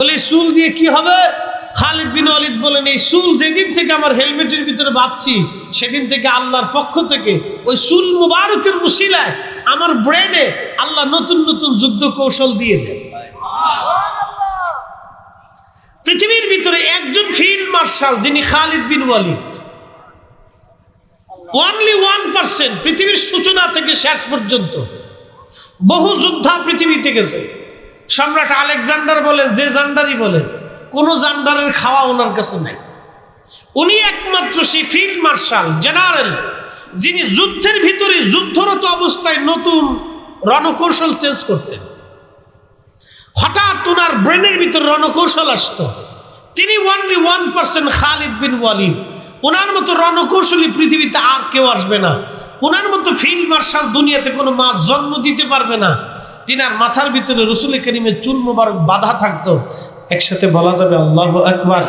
বলে চুল দিয়ে কি হবে? খালিদ বিন ওয়ালিদ বলেন, এই চুল যেদিন থেকে আমার হেলমেটের ভিতরে বাঁধছি সেদিন থেকে আল্লাহর পক্ষ থেকে ওই চুল মুবারকের উসিলায় আমার ব্রেনে আল্লাহ নতুন নতুন যুদ্ধ কৌশল দিয়ে দেন। পৃথিবীর ভিতরে একজন ফিল্ড মার্শাল যিনি খালিদ বিন ওয়ালিদ, অনলি 1%, পৃথিবীর সূচনা থেকে শেষ পর্যন্ত বহু যোদ্ধা পৃথিবীতে গেছে। সম্রাট আলেকজান্ডার বলেন, যে জান্ডারই বলেন, কোনো জান্ডারের খাওয়া ওনার কাছে নাই। উনি একমাত্র সেই ফিল্ড মার্শাল জেনারেল যিনি যুদ্ধের ভিতরে যুদ্ধরত অবস্থায় নতুন রণকৌশল চেঞ্জ করতেন। হঠাৎ ওনার ব্রেনের ভিতরে রণকৌশল আসতো। তিনি অনলি 1% খালিদ বিন ওয়ালিদ। ওনার মতো রণকৌশলী পৃথিবীতে আর কেউ আসবে না। ওনার মতো ফিল্ড মার্শাল দুনিয়াতে কোনো মাছ জন্ম দিতে পারবে না। তিনার মাথার ভিতরে রসুল করিমের চুল মোবারক বাঁধা থাকতো। একসাথে বলা যাবে আল্লাহু আকবার।